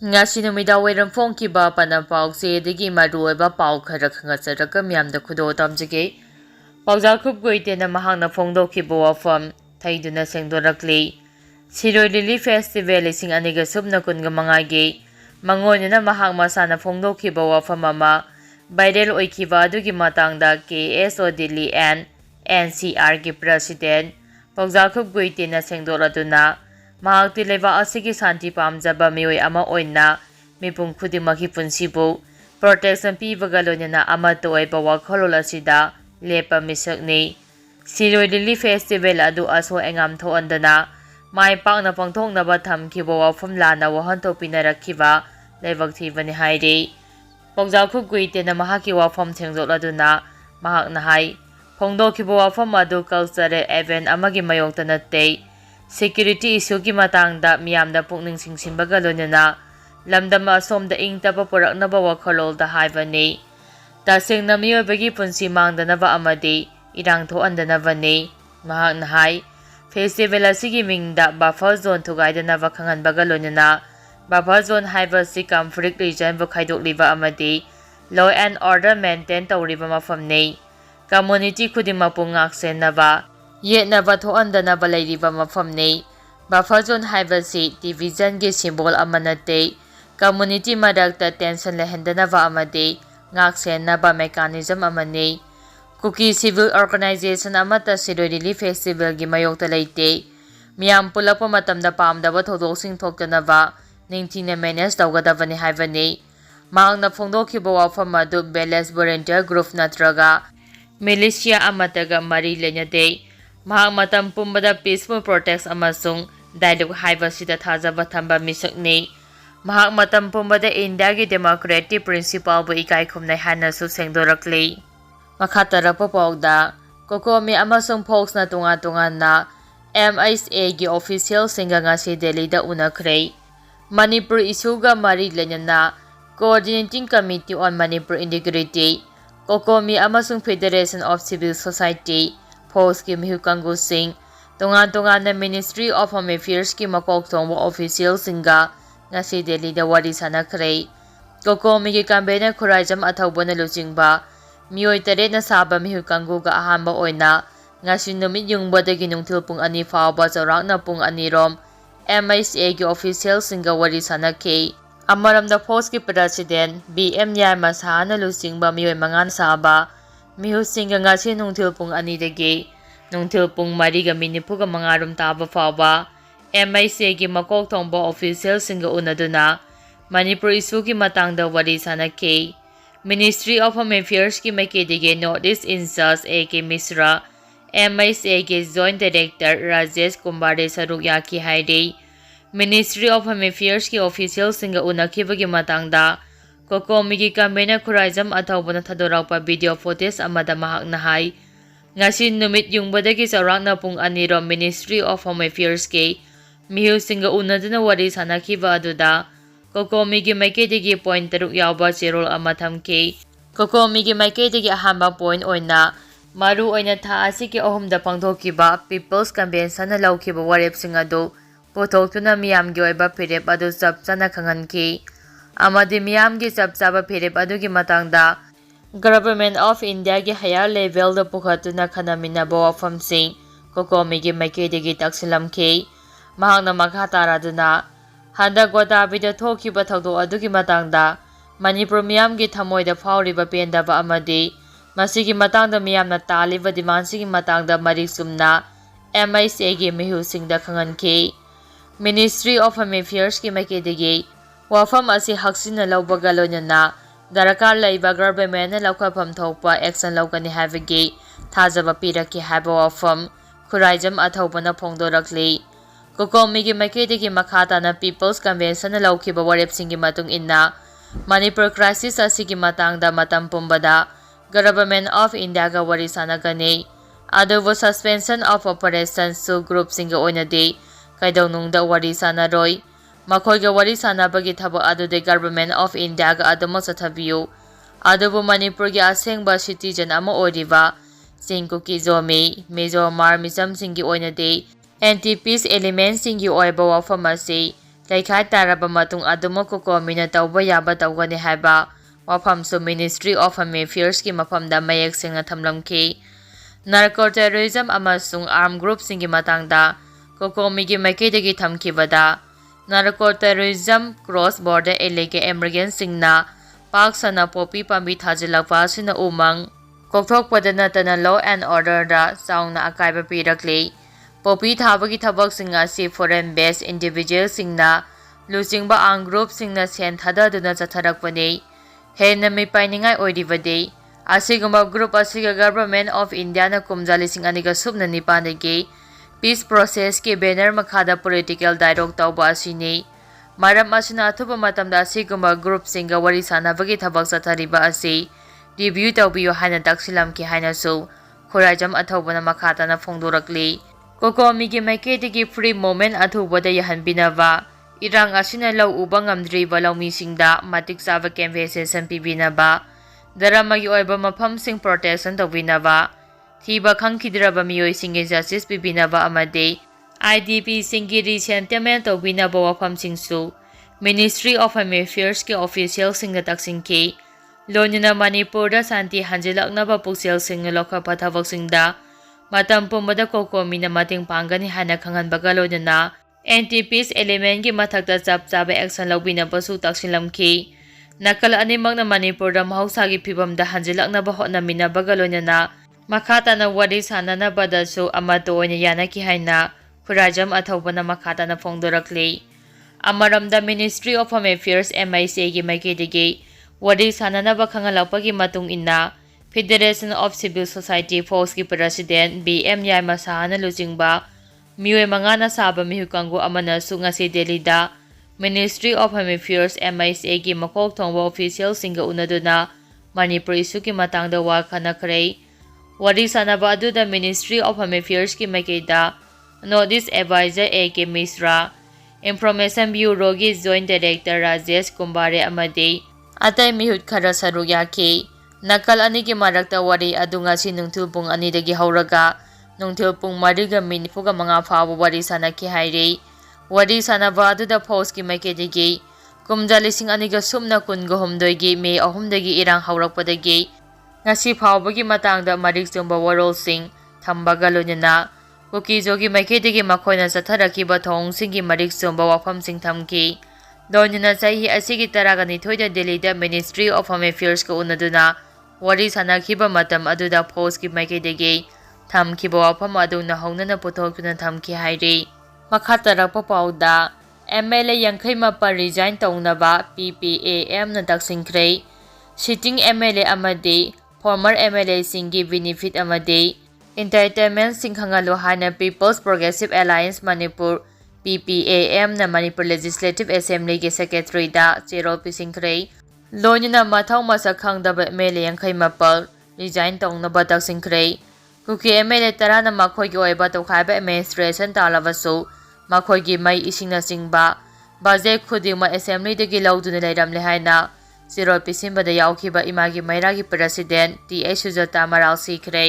Ngasi numidawayrang phongkiba panapausedagi maruoiba pau khara khangatsaraka miyamda khudo tamjage Paojakhup goitena mahakna phongdokhiba wafam thaiduna sengdorakli Siroi Lily Festival lising aniga subna kunga mangage mangonina mahak masana phongdokhiba wafam ama viral oikhiba adugi matangda KSO Delhi and NCR ki president Paojakhup goitena sengdoraduna mahakti leba asigi santi pamjaba mioi ama oina mipum khudimaki punsibu protection pibaga loinana amato oiba wakholol asida lepa misakni Siroi Lily Festival adu aso engam thoandana mai pakna pangthoknaba thamkhiba wafam lana wahanto pinarakhiba leibak thibani hairi Paojakhup goitena mahaki wafam thengjoladuna mahakna hai phongdokhiba wafam adu cultural event amagi mayokta natte security issue ki matangda miyamda pukning singsimbaga loinana lamdama asomda ingtaba puraknaba wakhololda haibani tasengna miyoibagi punsi mangdanaba amadi irang thoandanabani mahakna hai festival asigi mingda buffer zone thugaidanaba khanganbaga loinana buffer zone haibasi conflict region bu khaidokliba amadi law and order maintain tawriba mafamni community khudima pungak senaba yetnaba thoandanaba leiriba mafamni buffer zone haibasi division gi symbol amanate community marakta tension lehendanaba amadi ngak senaba mechanism amani Cookie Civil Organization amata Siroi Lily Festival gi mayokta leite miyam pulapa matamda pamdaba thodosing thoktanaba ningthina manage tawgadabani haibani mahakna phongdokhiba wafam adu Balance Volunteer Group natraga militia amataga mari lenyate mahak matam pumbada peaceful protest amasung dialogue haibasida thajaba thamba misakni mahak matam pumbada India gi democratic principle bu ikai khumnai hanasu sengdorakli Makhatarapa paugda COCOMI FOCS na tunga na MHA gi official singa ngasi Delhi da unakhre Manipur issue ga mari lenyana Coordinating Committee on Manipur Integrity COCOMI Federation of Civil Society FOCS ki mihukangu sing tunga na Ministry of Home Affairs ki makok thongbo official singa ngasi Delhi da wari sanakre COCOMI ki campaign khuraijam athawbana luchingba Miyoy tare na saba mihukangu ga ahamba oina ngasi numit yungbadagi nungthil pung ani fawba chawrak na pung ani rom MHA gi official singa wari sanake amaramda FOCS ki president BM MHA na lusingba miyoy mangan saba mihu singa ngasi nungthil pung ani dagi nungthil pung mari ga minipu ga mangarum taba fawba MHA gi makok thongba official singa unaduna Manipur issue ki matangda wari sanake Ministry of Home Affairs ki maikedige Northeast Incharge A.K. Misra, MHA ki Joint Director Rajesh Kumbare Sarugyaki haide, Ministry of Home Affairs ki official singa unakhibagi matangda, COCOMI ki campaign khuraijam athawbana thadorakpa video footage amada mahakna hai, ngasi numit yungbadagi chawrakna pung anirom Ministry of Home Affairs ki mihu singa unaduna wari sanakhiba aduda, COCOMI gi maikedige point taruk yawba cherol ama thamke COCOMI gi maikedige ahamba point oina maru oina tha asiki ahumda pangthokiba People's Convention na lawkhiba warep singa do pothoktuna miyam gi oiba phirep adu chapchana khanganki amadi miyam gi chapchaba phirep adu gi matangda Government of India gi higher level da pukhatuna khanamina bawafam sing COCOMI gi maikedige taksilamke mahakna makha taraduna Handa Goda Vida Thoki Batado Aduki Matangda, Manipur Miamgi Tamoida Fauriba Pendaba Amadi, Masiki Matangda Miamna Taliba Dimansiki Matangda Marisumna, MHA gi Mihu Singda Kanganki, Ministry of Home Affairs ki Makedigi, Wafam Asi Haksina Laubagalonana, Darakar Laiba Government na Laukapam Thopa, Action Laukani Havigi, Tazaba Piraki Haba Wafam, Kuraijam Athopana Pongdorakli. COCOMI gi maikedige makhata na People's Convention na lawkhiba warep singi matung inna Manipur crisis asigi matangda matam pumbada Government of India ga wari sanagani adubo suspension of operations su group singa oinadi kaidawnungda wari sanaroi makhoi ga wari sanabagi thaba adude Government of India ga adumo sathabiyu adubo Manipur gi asengba citizen ama oiriba singku ki zomi mezo mar misam singi oinadi anti-peace elements singi oiba wafam asi ꯂꯩꯈꯥꯏ ꯇꯥꯔꯕ ꯃꯇꯨꯡ ꯑꯗꯨꯃꯛ COCOMIꯅ ꯇꯧꯕ ꯌꯥꯕ ꯇꯧꯒꯅꯤ ꯍꯥꯏꯕ ꯋꯥꯐꯝꯁꯨ ministry of home ꯑꯦꯐꯤꯌꯔꯁꯀꯤ ꯃꯐꯝꯗ ꯃꯌꯦꯛ ꯁꯦꯡꯅ ꯊꯝꯂꯝꯈꯤ꯫ ꯅꯥꯔꯀꯣ ꯇꯦꯔꯣꯔꯤꯖꯝ ꯑꯃꯁꯨꯡ ꯑꯥꯔꯝ ꯒ꯭ꯔꯨꯞꯁꯤꯡꯒꯤ ꯃꯇꯥꯡꯗ COCOMIꯒꯤ ꯃꯥꯏꯀꯩꯗꯒꯤ ꯊꯝꯈꯤꯕꯗ narco terrorism, cross border illegal ꯏꯃꯤꯒ꯭ꯔꯦꯟꯠꯁꯤꯡꯅ ꯄꯥꯛ ꯁꯟꯅ ꯄꯣꯄꯤ ꯄꯥꯝꯕꯤ ꯊꯥꯖꯤꯜꯂꯛꯄ ꯑꯁꯤꯅ ꯎꯃꯪ ꯀꯣꯛꯊꯣꯛꯄꯗ ꯅꯠꯇꯅ ꯂꯣ ꯑꯦꯟꯗ ꯑꯣꯔꯗꯔꯗ ꯆꯥꯎꯅ ꯑꯀꯥꯏꯕ ꯄꯤꯔꯛꯂꯤ꯫ ꯄꯣꯄꯤ ꯊꯥꯕꯒꯤ ꯊꯕꯛꯁꯤꯡ ꯑꯁꯤ ꯐꯣꯔꯦꯟ ꯕꯦꯖ ꯏꯟꯗꯤꯚꯤꯖꯨꯑꯦꯜꯁꯤꯡꯅ ꯂꯨꯆꯤꯡꯕ ꯑꯥꯔꯝ ꯒ꯭ꯔꯨꯞꯁꯤꯡꯅ ꯁꯦꯟ ꯊꯥꯗꯗꯨꯅ ꯆꯠꯊꯔꯛꯄꯅꯤ꯫ ꯍꯦꯟꯅ ꯃꯤꯄꯥꯏꯅꯤꯡꯉꯥꯏ ꯑꯣꯏꯔꯤꯕꯗꯤ ꯑꯁꯤꯒꯨꯝꯕ ꯒ꯭ꯔꯨꯞ ꯑꯁꯤꯒ ꯒꯚꯔꯟꯃꯦꯟꯠ ꯑꯣꯐ ꯏꯟꯗꯤꯌꯥꯅ ꯀꯨꯝꯖꯥ 2019ꯗꯒꯤ ꯄꯤꯁ ꯄ꯭ꯔꯣꯁꯦꯁꯀꯤ ꯕꯦꯅꯔ ꯃꯈꯥꯗ ꯄꯣꯂꯤꯇꯤꯀꯦꯜ ꯗꯥꯏꯂꯣꯒ ꯇꯧꯕ ꯑꯁꯤꯅꯤ꯫ ꯃꯔꯝ ꯑꯁꯤꯅ ꯑꯊꯨꯕ ꯃꯇꯝꯗ ꯑꯁꯤꯒꯨꯝꯕ ꯒ꯭ꯔꯨꯞꯁꯤꯡꯒ ꯋꯥꯔꯤ ꯁꯥꯅꯕꯒꯤ ꯊꯕꯛ ꯆꯠꯊꯔꯤꯕ ꯑꯁꯤ ꯔꯤꯚꯤꯌꯨ ꯇꯧꯕꯤꯌꯨ ꯍꯥꯏꯅ ꯇꯛꯁꯤꯜꯂꯝꯈꯤ ꯍꯥꯏꯅꯁꯨ ꯈꯨꯔꯥꯏꯖꯝ ꯑꯊꯧꯕꯅ ꯃꯈꯥ ꯇꯥꯅ ꯐꯣꯡꯗꯣꯔꯛꯂꯤ꯫ COCOMIꯒꯤ ꯃꯥꯏꯀꯩꯗꯒꯤ ꯐ꯭ꯔꯤ ꯃꯨꯚꯃꯦꯟꯠ ꯑꯊꯨꯕꯗ ꯌꯥꯍꯟꯕꯤꯅꯕ, ꯏꯔꯥꯡ ꯑꯁꯤꯅ ꯂꯧ ꯎꯕ ꯉꯝꯗ꯭ꯔꯤꯕ ꯂꯧꯃꯤꯁꯤꯡꯗ ꯃꯇꯤꯛ ꯆꯥꯕ ꯀꯝꯄꯦꯟꯁꯦꯁꯟ ꯄꯤꯕꯤꯅꯕ, ꯙꯔꯃꯒꯤ ꯑꯣꯏꯕ ꯃꯐꯝꯁꯤꯡ ꯄ꯭ꯔꯣꯇꯦꯛꯁꯟ ꯇꯧꯕꯤꯅꯕ, ꯊꯤꯕ ꯈꯪꯈꯤꯗ꯭ꯔꯕ ꯃꯤꯑꯣꯏꯁꯤꯡꯒꯤ ꯖꯁꯇꯤꯁ ꯄꯤꯕꯤꯅꯕ ꯑꯃꯗꯤ IDPꯁꯤꯡꯒꯤ ꯔꯤꯁꯦꯇꯜꯃꯦꯟꯠ ꯇꯧꯕꯤꯅꯕ ꯋꯥꯐꯝꯁꯤꯡꯁꯨ ꯃꯤꯅꯤꯁꯇ꯭ꯔꯤ ꯑꯣꯐ ꯍꯣꯝ ꯑꯦꯐꯤꯌꯔꯁꯀꯤ ꯑꯣꯐꯤꯁꯤꯌꯦꯜꯁꯤꯡꯅ ꯇꯛꯁꯤꯟꯈꯤ꯫ ꯂꯣꯏꯅꯅ ꯃꯅꯤꯄꯨꯔꯗ ꯁꯥꯟꯇꯤ ꯍꯟꯖꯤꯜꯂꯛꯅꯕ ꯄꯨꯛꯆꯦꯜ ꯁꯦꯡꯅ ꯂꯧꯈꯠꯄ ꯊꯕꯛꯁꯤꯡꯗ ꯃꯇꯝ ꯄꯨꯝꯕꯗ COCOMIꯅ ꯃꯇꯦꯡ ꯄꯥꯡꯒꯅꯤ ꯍꯥꯏꯅ ꯈꯪꯍꯟꯕꯒ ꯂꯣꯏꯅꯅ ꯑꯦꯟꯇꯤ ꯄꯤꯁ ꯑꯦꯂꯤꯃꯦꯟꯠꯒꯤ ꯃꯊꯛꯇ ꯆꯞ ꯆꯥꯕ ꯑꯦꯛꯁꯟ ꯂꯧꯕꯤꯅꯕꯁꯨ ꯇꯛꯁꯤꯜꯂꯝꯈꯤ꯫ ꯅꯥꯀꯜ ꯑꯅꯤꯃꯛꯅ ꯃꯅꯤꯄꯨꯔꯗ ꯃꯍꯧꯁꯥꯒꯤ ꯐꯤꯚꯝꯗ ꯍꯟꯖꯤꯜꯂꯛꯅꯕ ꯍꯣꯠꯅꯃꯤꯟꯅꯕꯒ ꯂꯣꯏꯅꯅ ꯃꯈꯥ ꯇꯥꯅ ꯋꯥꯔꯤ ꯁꯥꯅꯅꯕꯗꯁꯨ ꯑꯃꯠꯇ ꯑꯣꯏꯅ ꯌꯥꯅꯈꯤ ꯍꯥꯏꯅ ꯈꯨꯔꯥꯏꯖꯝ ꯑꯊꯧꯕꯅ ꯃꯈꯥ ꯇꯥꯅ ꯐꯣꯡꯗꯣꯔꯛꯂꯤ꯫ ꯑꯃꯔꯣꯝꯗ ꯃꯤꯅꯤꯁꯇ꯭ꯔꯤ ꯑꯣꯐ ꯍꯣꯝ ꯑꯦꯐꯤꯌꯔꯁ MHAꯒꯤ ꯃꯥꯏꯀꯩꯗꯒꯤ ꯋꯥꯔꯤ ꯁꯥꯅꯅꯕ ꯈꯪꯍꯜꯂꯛꯄꯒꯤ ꯃꯇꯨꯡ ꯏꯟꯅ ꯐꯦꯗꯔꯦꯁꯟ ꯑꯣꯐ ꯁꯤꯚꯤꯜ ꯁꯣꯁꯥꯏꯇꯤ ꯐꯣꯛꯁꯀꯤ ꯄ꯭ꯔꯁꯤꯗꯦꯟꯠ BM ꯌꯥꯏꯃ ꯁꯥꯍꯅ ꯂꯨꯆꯤꯡꯕ ꯃꯤꯑꯣꯏ 5ꯅ ꯁꯥꯕ ꯃꯤꯍꯨꯠ ꯀꯥꯡꯕꯨ ꯑꯃꯅꯁꯨ ꯉꯁꯤ ꯗꯦꯜꯂꯤꯗ ꯃꯤꯅꯤꯁꯇ꯭ꯔꯤ ꯑꯣꯐ ꯍꯣꯝ ꯑꯦꯐꯤꯌꯔꯁ MHAꯒꯤ ꯃꯀꯣꯛ ꯊꯣꯡꯕ ꯑꯣꯐꯤꯁꯤꯌꯦꯜꯁꯤꯡꯒ ꯎꯅꯗꯨꯅ ꯃꯅꯤꯄꯨꯔ ꯏꯁꯨꯒꯤ ꯃꯇꯥꯡꯗ ꯋꯥ ꯈꯟꯅꯈ꯭ꯔꯦ꯫ ꯋꯥꯔꯤ ꯁꯥꯅꯕ ꯑꯗꯨꯗ ꯃꯤꯅꯤꯁꯇ꯭ꯔꯤ ꯑꯣꯐ ꯍꯣꯝ ꯑꯦꯐꯤꯌꯔꯁꯀꯤ ꯃꯥꯏꯀꯩꯗ north east adviser AK Mishra, information ꯕ꯭ꯌꯨꯔꯣꯒꯤ ꯖꯣꯏꯟꯠ ꯗꯥꯏꯔꯦꯛꯇꯔ ꯔꯥꯖꯦꯁ ꯀꯨꯝꯕꯥꯔꯦ ꯑꯃꯗꯤ ꯑꯇꯩ ꯃꯤꯍꯨꯠ ꯈꯔ ꯁꯔꯨꯛ ꯌꯥꯈꯤ꯫ ꯅꯥꯀꯜ ꯑꯅꯤꯒꯤ ꯃꯔꯛꯇ ꯋꯥꯔꯤ ꯑꯗꯨ ꯉꯁꯤ ꯅꯨꯡꯊꯤꯜ ꯄꯨꯡ 2ꯗꯒꯤ ꯍꯧꯔꯒ ꯅꯨꯡꯊꯤꯜ ꯄꯨꯡ 4:45 ꯐꯥꯎꯕ ꯋꯥꯔꯤ ꯁꯥꯅꯈꯤ ꯍꯥꯏꯔꯤ꯫ ꯋꯥꯔꯤ ꯁꯥꯅꯕ ꯑꯗꯨꯗ ꯐꯣꯛꯁꯀꯤ ꯃꯥꯏꯀꯩꯗꯒꯤ ꯀꯨꯝꯖꯥ 2019ꯒꯤ ꯃꯦ 3ꯗꯒꯤ ꯏꯔꯥꯡ ꯍꯧꯔꯛꯄꯗꯒꯤ ꯉꯁꯤ ꯐꯥꯎꯕꯒꯤ ꯃꯇꯥꯡꯗ ꯃꯔꯤꯛ ꯆꯨꯝꯕ ꯋꯥꯔꯣꯜꯁꯤꯡ ꯊꯝꯕꯒ ꯂꯣꯏꯅꯅ ꯀꯨꯀꯤꯖꯣꯒꯤ ꯃꯥꯏꯀꯩꯗꯒꯤ ꯃꯈꯣꯏꯅ ꯆꯠꯊꯔꯛꯈꯤꯕ ꯊꯧꯑꯣꯡꯁꯤꯡꯒꯤ ꯃꯔꯤꯛ ꯆꯨꯝꯕ ꯋꯥꯐꯝꯁꯤꯡ ꯊꯝꯈꯤ꯫ ꯂꯣꯏꯅꯅ ꯆꯍꯤ ꯑꯁꯤꯒꯤ 12ꯗ ꯗꯦꯜꯂꯤꯗ ꯃꯤꯅꯤꯁꯇ꯭ꯔꯤ ꯑꯣꯐ ꯍꯣꯝ ꯑꯦꯐꯤꯌꯔꯁꯀ ꯎꯅꯗꯨꯅ ꯋꯥꯔꯤ ꯁꯥꯅꯈꯤꯕ ꯃꯇꯝ ꯑꯗꯨꯗ ꯐꯣꯛꯁꯀꯤ ꯃꯥꯏꯀꯩꯗꯒꯤ ꯊꯝꯈꯤꯕ ꯋꯥꯐꯝ ꯑꯗꯨ ꯅꯧꯍꯧꯅꯅ ꯄꯨꯊꯣꯛꯇꯨꯅ ꯊꯝꯈꯤ ꯍꯥꯏꯔꯤ꯫ ꯃꯈꯥ ꯇꯥꯔꯛꯄ ꯄꯥꯎꯗ MLA 29 ꯔꯤꯖꯥꯏꯟ ꯇꯧꯅꯕ PPAMꯅ ꯇꯛꯁꯤꯟꯈ꯭ꯔꯦ꯫ ꯁꯤꯇꯤꯡ MLA ꯑꯃꯗꯤ ꯐꯣꯔꯃꯔ MLAꯁꯤꯡꯒꯤ ꯕꯦꯅꯤꯐꯤꯠ ꯑꯃꯗꯤ ꯏꯟꯇꯥꯏꯇꯜꯃꯦꯟꯠꯁꯤꯡ ꯈꯪꯍꯜꯂꯨ ꯍꯥꯏꯅ ꯄꯤꯄꯜꯁ ꯄ꯭ꯔꯣꯒ꯭ꯔꯦꯁꯤꯚ ꯑꯦꯂꯥꯏꯟꯁ ꯃꯅꯤꯄꯨꯔ PPAMꯅ ꯃꯅꯤꯄꯨꯔ ꯂꯦꯖꯤꯁꯂꯦꯇꯤꯚ ꯑꯦꯁꯦꯝꯕ꯭ꯂꯤꯒꯤ ꯁꯦꯀ꯭ꯔꯦꯇꯔꯤꯗ ꯆꯦꯔꯣꯜ ꯄꯤꯁꯤꯟꯈ꯭ꯔꯦ꯫ ꯂꯣꯏꯅꯅ ꯃꯊꯧ ꯃꯁꯛ ꯈꯪꯗꯕ MLA 29 ꯔꯤꯖꯥꯏꯟ ꯇꯧꯅꯕ ꯇꯛꯁꯤꯟꯈ꯭ꯔꯦ꯫ ꯀꯨꯀꯤ MLA 10ꯅ ꯃꯈꯣꯏꯒꯤ ꯑꯣꯏꯕ ꯇꯣꯈꯥꯏꯕ ꯑꯦꯗꯃꯤꯅꯤꯁꯇ꯭ꯔꯦꯁꯟ ꯇꯥꯜꯂꯕꯁꯨ ꯃꯈꯣꯏꯒꯤ ꯃꯩ ꯏꯁꯤꯡꯅꯆꯤꯡꯕ ꯕꯖꯦꯠ ꯈꯨꯗꯤꯡꯃꯛ ꯑꯦꯁꯦꯝꯕ꯭ꯂꯤꯗꯒꯤ ꯂꯧꯗꯨꯅ ꯂꯩꯔꯝꯂꯦ ꯍꯥꯏꯅ ꯆꯦꯔꯣꯜ ꯄꯤꯁꯤꯟꯕꯗ ꯌꯥꯎꯈꯤꯕ ꯏꯃꯥꯒꯤ ꯃꯩꯔꯥꯒꯤ ꯄ꯭ꯔꯁꯤꯗꯦꯟꯠ TH ꯁꯨꯖꯥꯇꯥ ꯃꯔꯥꯜ ꯁꯤꯈ꯭ꯔꯦ꯫